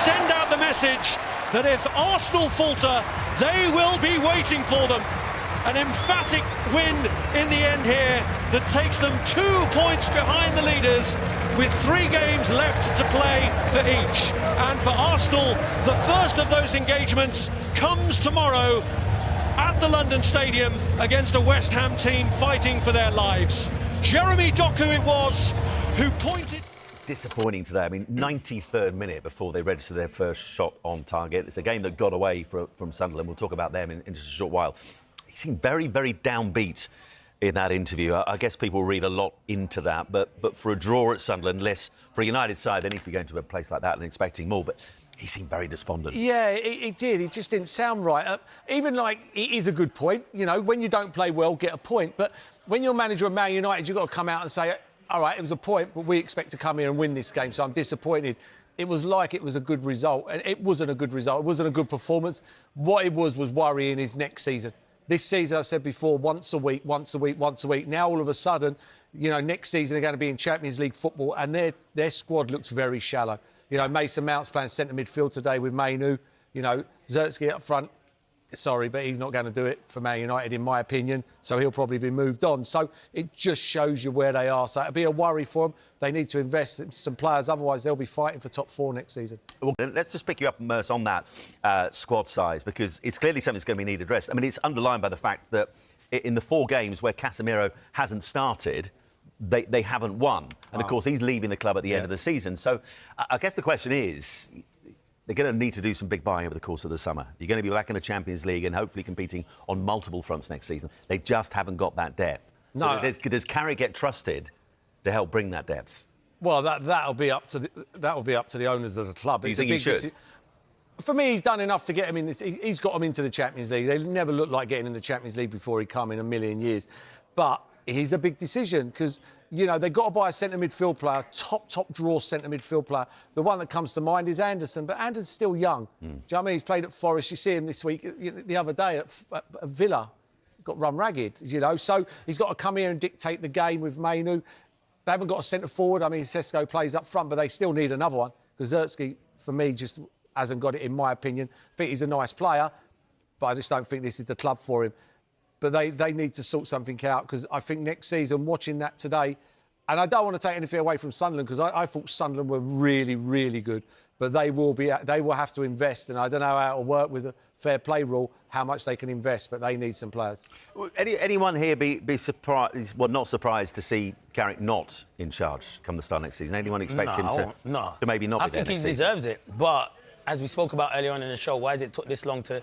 send out the message that if Arsenal falter, they will be waiting for them. An emphatic win in the end here that takes them 2 points behind the leaders with 3 games left to play for each. And for Arsenal, the first of those engagements comes tomorrow at the London Stadium against a West Ham team fighting for their lives. Jeremy Doku it was who pointed... Disappointing today. I mean, 93rd minute before they registered their first shot on target. It's a game that got away from Sunderland. We'll talk about them in just a short while. He seemed very, very downbeat in that interview. I guess people read a lot into that, but for a draw at Sunderland, less for a United side, they need to be going to a place like that and expecting more. But he seemed very despondent. Yeah, he did. He just didn't sound right. Even like, it is a good point. You know, when you don't play well, get a point. But when you're manager of Man United, you've got to come out and say, all right, it was a point, but we expect to come here and win this game, so I'm disappointed. It was like it was a good result, and it wasn't a good result. It wasn't a good performance. What it was worrying is next season. This season, I said before, once a week. Now, all of a sudden, you know, next season they're going to be in Champions League football, and their squad looks very shallow. You know, Mason Mount's playing centre midfield today with Mainu. You know, Zertsky up front. Sorry, but he's not going to do it for Man United, in my opinion, so he'll probably be moved on. So it just shows you where they are. So it'll be a worry for them. They need to invest in some players, otherwise they'll be fighting for top 4 next season. Well, let's just pick you up, Merce, on that squad size, because it's clearly something that's going to be needed addressed. I mean, it's underlined by the fact that in the 4 games where Casemiro hasn't started, they haven't won. And, of course, he's leaving the club at the end of the season. So I guess the question is... They're going to need to do some big buying over the course of the summer. You're going to be back in the Champions League and hopefully competing on multiple fronts next season. They just haven't got that depth. No. So does Carrick get trusted to help bring that depth? Well, that'll be up to the owners of the club. Do you think he should? For me, he's done enough to get him in this. He's got them into the Champions League. They never looked like getting in the Champions League before he come in a million years. But he's a big decision because, you know, they've got to buy a centre midfield player, top draw centre midfield player. The one that comes to mind is Anderson, but Anderson's still young. Do you know what I mean? He's played at Forest. You see him this week, the other day at Villa. Got run ragged, you know. So he's got to come here and dictate the game with Mainu. They haven't got a centre forward. I mean, Sesko plays up front, but they still need another one because Zertsky, for me, just hasn't got it, in my opinion. I think he's a nice player, but I just don't think this is the club for him. But they need to sort something out because I think next season, watching that today, and I don't want to take anything away from Sunderland because I thought Sunderland were really, really good. But they will have to invest, and I don't know how it'll work with the fair play rule, how much they can invest, but they need some players. Anyone here be surprised, well, not surprised to see Carrick not in charge come the start next season? Anyone expect him to maybe not be there next season? I think he deserves it, but as we spoke about earlier on in the show, why has it took this long to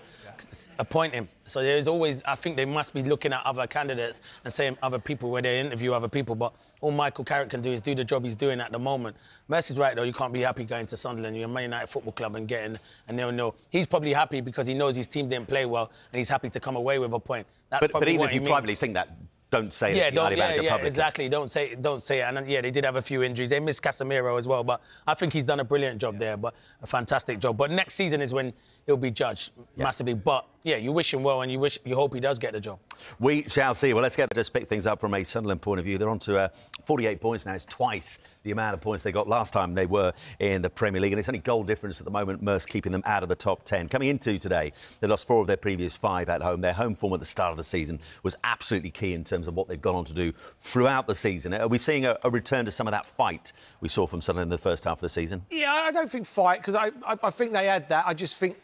appoint him? So there's always, I think they must be looking at other candidates and saying other people where they interview other people, but all Michael Carrick can do is do the job he's doing at the moment. Mercy's right, though, you can't be happy going to Sunderland, you're a Man United Football Club and getting a 0-0. He's probably happy because he knows his team didn't play well and he's happy to come away with a point. That's but even if you privately think that, don't say it to United manager publicly. Exactly. Don't say it. And they did have a few injuries. They missed Casemiro as well, but I think he's done a brilliant job there, but a fantastic job. But next season is when he'll be judged massively. But you wish him well and you hope he does get the job. We shall see. Well, let's just pick things up from a Sunderland point of view. They're on to 48 points now. It's twice the amount of points they got last time they were in the Premier League. And it's only goal difference at the moment, Merce keeping them out of the top 10. Coming into today, they lost 4 of their previous 5 at home. Their home form at the start of the season was absolutely key in terms of what they've gone on to do throughout the season. Are we seeing a return to some of that fight we saw from Sunderland in the first half of the season? Yeah, I don't think fight, because I think they had that. I just think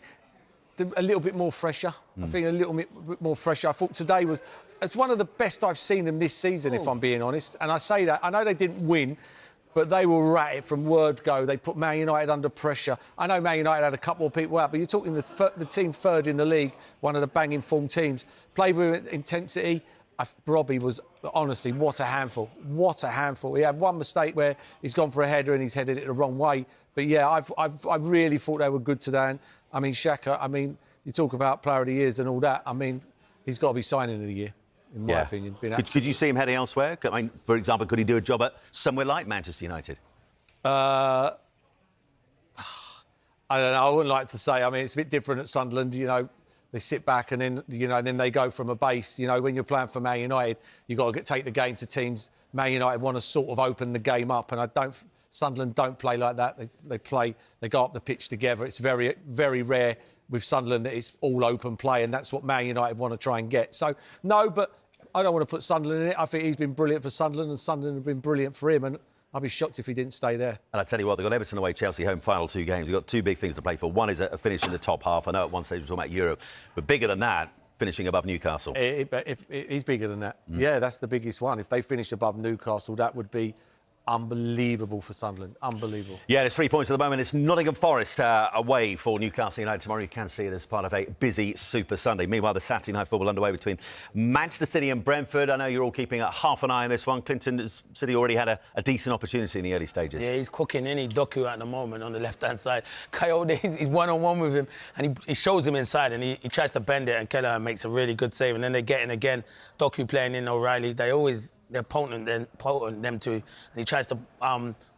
a little bit more fresher. I think a little bit more fresher. I thought today it's one of the best I've seen them this season, if I'm being honest. And I say that, I know they didn't win, but they were at it from word go. They put Man United under pressure. I know Man United had a couple of people out, but you're talking the team third in the league, one of the banging form teams. Played with intensity. Robbie was, honestly, what a handful. What a handful. He had one mistake where he's gone for a header and he's headed it the wrong way. But, yeah, I really thought they were good today. And, I mean, Xhaka, you talk about player of the years and all that. I mean, he's got to be signing of the year, in my opinion. Could you see him heading elsewhere? I mean, for example, could he do a job at somewhere like Manchester United? I don't know. I wouldn't like to say. I mean, it's a bit different at Sunderland, you know. They sit back and then, then they go from a base. You know, when you're playing for Man United, you've got to take the game to teams. Man United want to sort of open the game up, and I don't Sunderland don't play like that. They go up the pitch together. It's very, very rare with Sunderland that it's all open play, and that's what Man United want to try and get. So, no, but I don't want to put Sunderland in it. I think he's been brilliant for Sunderland, and Sunderland have been brilliant for him, and I'd be shocked if he didn't stay there. And I tell you what, they've got Everton away, Chelsea home, final 2 games. They've got 2 big things to play for. One is a finish in the top half. I know at one stage we're talking about Europe, but bigger than that, finishing above Newcastle. He's bigger than that. Yeah, that's the biggest one. If they finish above Newcastle, that would be unbelievable for Sunderland. Unbelievable. Yeah, there's 3 points at the moment. It's Nottingham Forest away for Newcastle United tomorrow. You can see it as part of a busy Super Sunday. Meanwhile, the Saturday night football underway between Manchester City and Brentford. I know you're all keeping half an eye on this one. Clinton, has City already had a decent opportunity in the early stages? Yeah, he's cooking any Doku at the moment on the left-hand side. Coyote, he's one-on-one with him, and he shows him inside, and he tries to bend it, and Kelleher makes a really good save. And then they get in again. Doku playing in O'Reilly. They're potent them two, and he tries to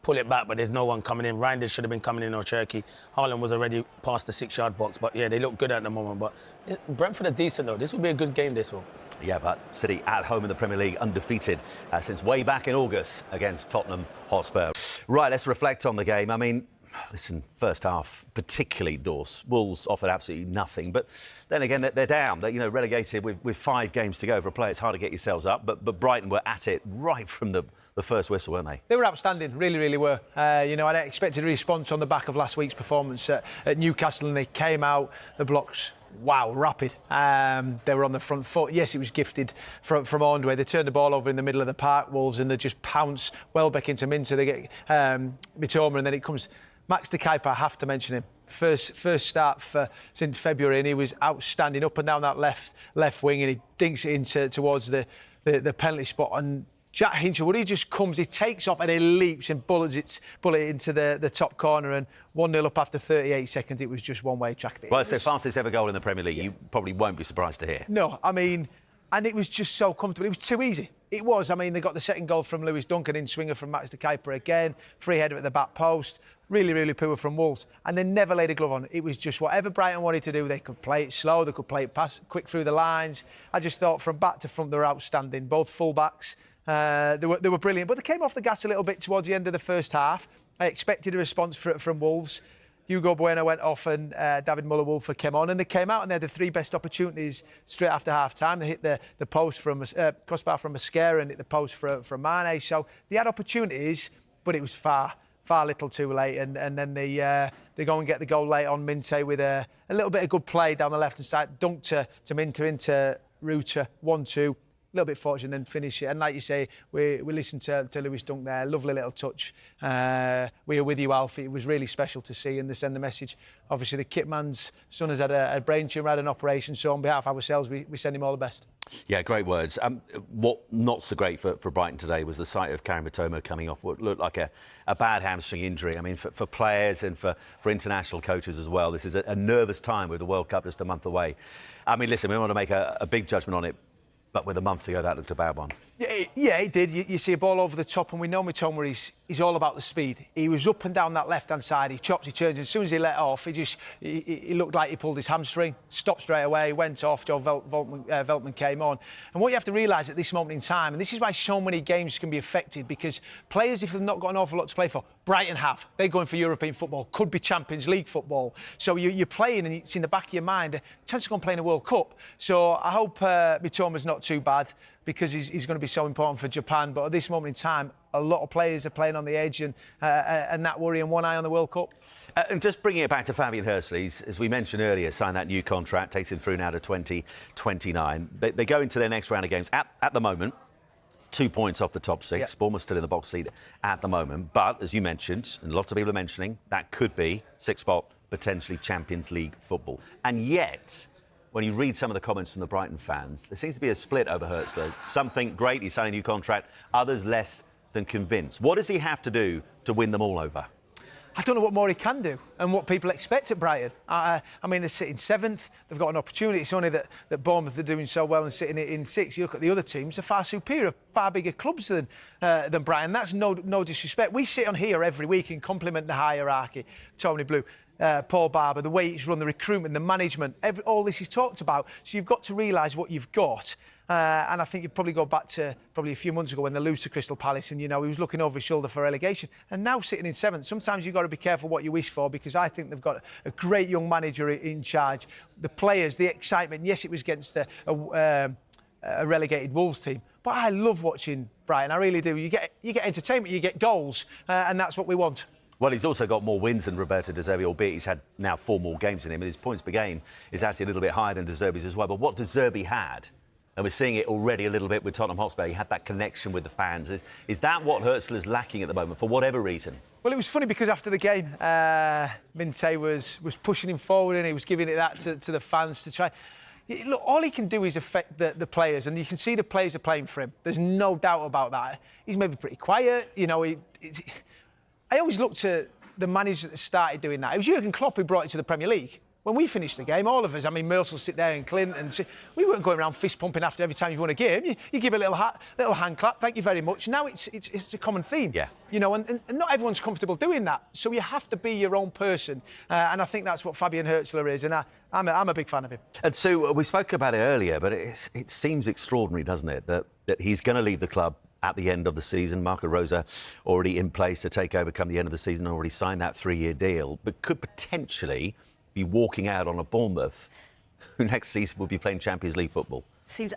pull it back, but there's no one coming in. Reinders should have been coming in, or Cherky. Haaland was already past the 6-yard box, but yeah, they look good at the moment. But Brentford are decent though. This will be a good game, this one. Yeah, but City at home in the Premier League, undefeated since way back in August against Tottenham Hotspur. Right, let's reflect on the game. I mean, listen, first half, particularly Dorse. Wolves offered absolutely nothing. But then again, they're down. They're relegated with 5 games to go for a play. It's hard to get yourselves up. But Brighton were at it right from the first whistle, weren't they? They were outstanding, really, really were. I expected a response on the back of last week's performance at Newcastle, and they came out, the blocks, wow, rapid. They were on the front foot. Yes, it was gifted from Ordway. They turned the ball over in the middle of the park, Wolves, and they just pounced Welbeck into Minter. They get Mitoma, and then it comes Max de Kuiper. I have to mention him. First start since February, and he was outstanding up and down that left wing, and he dinks it towards the penalty spot. And Jack Hinchelwood, he just comes, he takes off and he leaps and bullets it into the top corner, and 1-0 up after 38 seconds. It was just one-way traffic. Well, it's their fastest ever goal in the Premier League. Yeah. You probably won't be surprised to hear. No, I mean, and it was just so comfortable. It was too easy. It was. I mean, they got the second goal from Lewis Duncan, in swinger from Max de Kuiper again, free header at the back post. Really, really poor from Wolves. And they never laid a glove on. It was just whatever Brighton wanted to do. They could play it slow, they could play it quick through the lines. I just thought from back to front they were outstanding. Both full-backs. They were brilliant, but they came off the gas a little bit towards the end of the first half. I expected a response from Wolves. Hugo Bueno went off and David Muller-Wolfer came on, and they came out and they had the 3 best opportunities straight after half-time. They hit the post from crossbar from Mascara and hit the post from Mane. So they had opportunities, but it was far little too late. And then they go and get the goal late on Minte with a little bit of good play down the left-hand side. Dunk to Minte into Ruta, 1-2. A little bit fortunate, and finish it. And like you say, we listened to Lewis Dunk there. Lovely little touch. We are with you, Alfie. It was really special to see, and they send the message. Obviously, the kit man's son has had a brain tumour, had an operation. So on behalf of ourselves, we send him all the best. Yeah, great words. What not so great for Brighton today was the sight of Karim Mitoma coming off what looked like a bad hamstring injury. I mean, for players and for international coaches as well, this is a nervous time with the World Cup just a month away. I mean, listen, we want to make a big judgment on it, but with a month to go, that looked a bad one. Yeah, it did. You see a ball over the top, and we know Mitoma, he's all about the speed. He was up and down that left-hand side. He chops, he turns, and as soon as he let off, he looked like he pulled his hamstring, stopped straight away, went off, Joe Veltman came on. And what you have to realise at this moment in time, and this is why so many games can be affected, because players, if they've not got an awful lot to play for, Brighton have. They're going for European football, could be Champions League football. So you're playing, and it's in the back of your mind, a chance of going playing a World Cup. So I hope Mitoma's not too bad, because he's going to be so important for Japan. But at this moment in time, a lot of players are playing on the edge, and that worry, and one eye on the World Cup. And just bringing it back to Fabian Hursley, as we mentioned earlier, signed that new contract, takes him through now to 2029. They go into their next round of games. At the moment, 2 points off the top 6. Yep. Bournemouth still in the box seat at the moment. But, as you mentioned, and lots of people are mentioning, that could be 6th spot, potentially Champions League football. And yet, when you read some of the comments from the Brighton fans, there seems to be a split over Hursley. Some think, great, he's signed a new contract. Others less than convinced. What does he have to do to win them all over? I don't know what more he can do and what people expect at Brighton. I mean, they're sitting 7th. They've got an opportunity. It's only that Bournemouth are doing so well and sitting in 6th. You look at the other teams, they're far superior, far bigger clubs than Brighton. That's no disrespect. We sit on here every week and compliment the hierarchy. Tony Blue. Paul Barber, the way it's run, the recruitment, the management, all this is talked about. So you've got to realise what you've got. And I think you'd probably go back to probably a few months ago when they lose to Crystal Palace and, you know, he was looking over his shoulder for relegation. And now sitting in 7th, sometimes you've got to be careful what you wish for, because I think they've got a great young manager in charge. The players, the excitement, yes, it was against a relegated Wolves team, but I love watching Brighton, I really do. You get entertainment, you get goals, and that's what we want. Well, he's also got more wins than Roberto De Zerbi, albeit he's had now 4 more games in him, and his points per game is actually a little bit higher than De Zerbi's as well. But what De Zerbi had, and we're seeing it already a little bit with Tottenham Hotspur, he had that connection with the fans. Is that what Hutzler's lacking at the moment, for whatever reason? Well, it was funny because after the game, Minte was pushing him forward and he was giving it that to the fans to try. Look, all he can do is affect the players, and you can see the players are playing for him. There's no doubt about that. He's maybe pretty quiet, you know. I always look to the manager that started doing that. It was Jurgen Klopp who brought it to the Premier League. When we finished the game, all of us, I mean, Merce will sit there and Clint, and we weren't going around fist pumping after every time you won a game. You give a little hand clap, thank you very much. Now it's a common theme. Yeah. You know, and not everyone's comfortable doing that. So you have to be your own person, and I think that's what Fabian Hutzler is, and I'm a big fan of him. And so we spoke about it earlier, but it seems extraordinary, doesn't it, that he's going to leave the club at the end of the season. Marco Rosa already in place to take over come the end of the season, already signed that 3-year deal, but could potentially be walking out on a Bournemouth who next season will be playing Champions League football.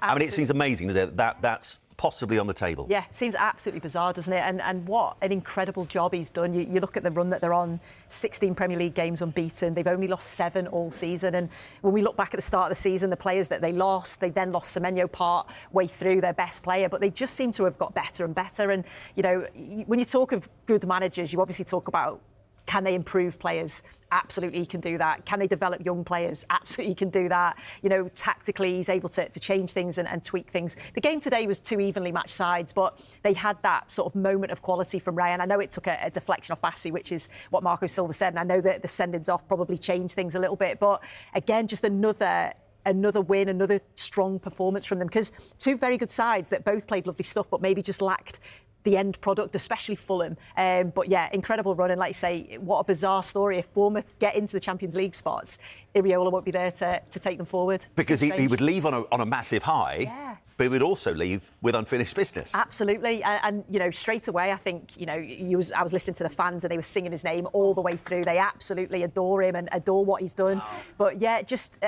I mean, it seems amazing, isn't it, that's possibly on the table. Yeah, it seems absolutely bizarre, doesn't it? And what an incredible job he's done. You look at the run that they're on, 16 Premier League games unbeaten. They've only lost 7 all season. And when we look back at the start of the season, the players that they then lost Semenyo part way through, their best player, but they just seem to have got better and better. And, you know, when you talk of good managers, you obviously talk about, can they improve players? Absolutely, he can do that. Can they develop young players? Absolutely, he can do that. You know, tactically, he's able to change things and tweak things. The game today was 2 evenly matched sides, but they had that sort of moment of quality from Ryan. I know it took a deflection off Bassi, which is what Marco Silva said, and I know that the sendings off probably changed things a little bit, but again, just another win, another strong performance from them, because 2 very good sides that both played lovely stuff, but maybe just lacked the end product, especially Fulham. But yeah, incredible run. And like you say, what a bizarre story. If Bournemouth get into the Champions League spots, Iriola won't be there to take them forward. Because he would leave on a massive high. Yeah. But he would also leave with unfinished business. Absolutely. And you know, straight away, I think, you know, I was listening to the fans and they were singing his name all the way through. They absolutely adore him and adore what he's done. Wow. But yeah, just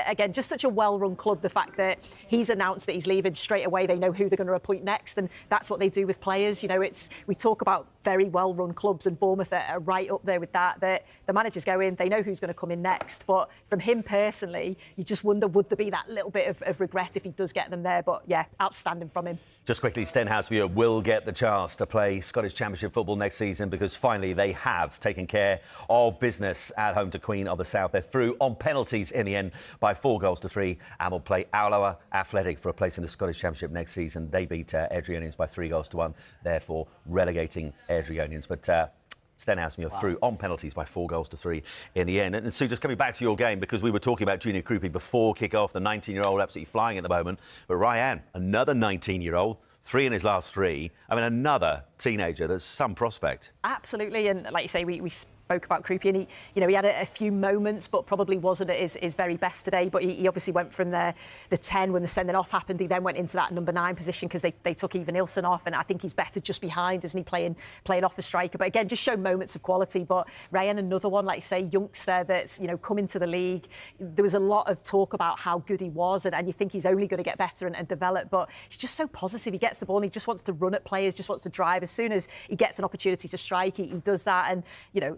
such a well-run club. The fact that he's announced that he's leaving, straight away they know who they're going to appoint next, and that's what they do with players. You know, we talk about very well-run clubs, and Bournemouth are right up there with that. That the managers go in, they know who's going to come in next. But from him personally, you just wonder, would there be that little bit of regret if he does get them there? But yeah, outstanding from him. Just quickly, Stenhouse will get the chance to play Scottish Championship football next season, because finally they have taken care of business at home to Queen of the South. They're through on penalties in the end by 4-3, and will play Alloa Athletic for a place in the Scottish Championship next season. They beat Airdrieonians by 3-1, therefore relegating Airdrieonians. But Stenhouse through on penalties by 4-3 in the end. And Sue, just coming back to your game, because we were talking about Junior Krupi before kick-off, the 19-year-old absolutely flying at the moment. But Ryan, another 19-year-old, 3 in his last 3. I mean, another teenager. There's some prospect. Absolutely. And like you say, we spoke about Krupi, and he had a few moments, but probably wasn't at his very best today. But he obviously went from the 10 when the sending off happened. He then went into that number 9 position because they took Ivan Nilsson off, and I think he's better just behind, isn't he, playing off the striker. But again, just show moments of quality. But Ryan, another one, like you say, youngster that's come into the league. There was a lot of talk about how good he was, and you think he's only going to get better and develop. But he's just so positive. He gets the ball and he just wants to run at players, just wants to drive. As soon as he gets an opportunity to strike, he does that. And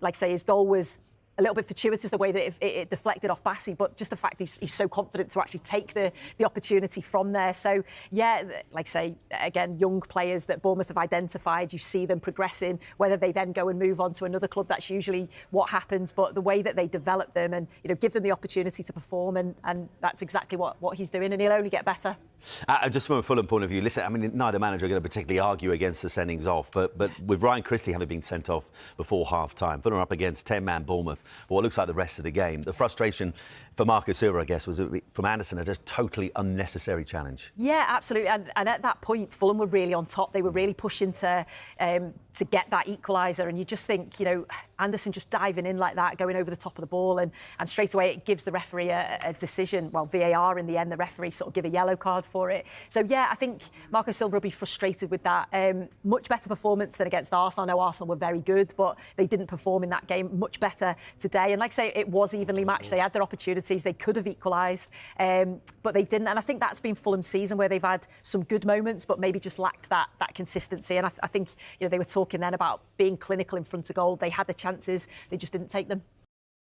like I say, his goal was a little bit fortuitous, the way that it deflected off Bassi, but just the fact he's so confident to actually take the opportunity from there. So, yeah, like I say, again, young players that Bournemouth have identified, you see them progressing, whether they then go and move on to another club, that's usually what happens, but the way that they develop them and, give them the opportunity to perform, and that's exactly what he's doing, and he'll only get better. Just from a Fulham point of view, listen, I mean, neither manager are going to particularly argue against the sendings off, but with Ryan Christie having been sent off before half-time, Fulham are up against 10-man Bournemouth for what looks like the rest of the game. The frustration for Marco Silva, I guess, was from Anderson, a just totally unnecessary challenge. Yeah, absolutely. And at that point, Fulham were really on top. They were really pushing to get that equaliser. And you just think, you know, Anderson just diving in like that, going over the top of the ball, and straight away it gives the referee a decision. Well, VAR in the end, the referee sort of give a yellow card for it. So, yeah, I think Marco Silva will be frustrated with that. Much better performance than against Arsenal. I know Arsenal were very good, but they didn't perform in that game. Much better today. And like I say, it was evenly matched. They had their opportunities. They could have equalised, but they didn't. And I think that's been Fulham's season, where they've had some good moments, but maybe just lacked that consistency. And I think, you know, they were talking then about being clinical in front of goal. They had the chances, they just didn't take them.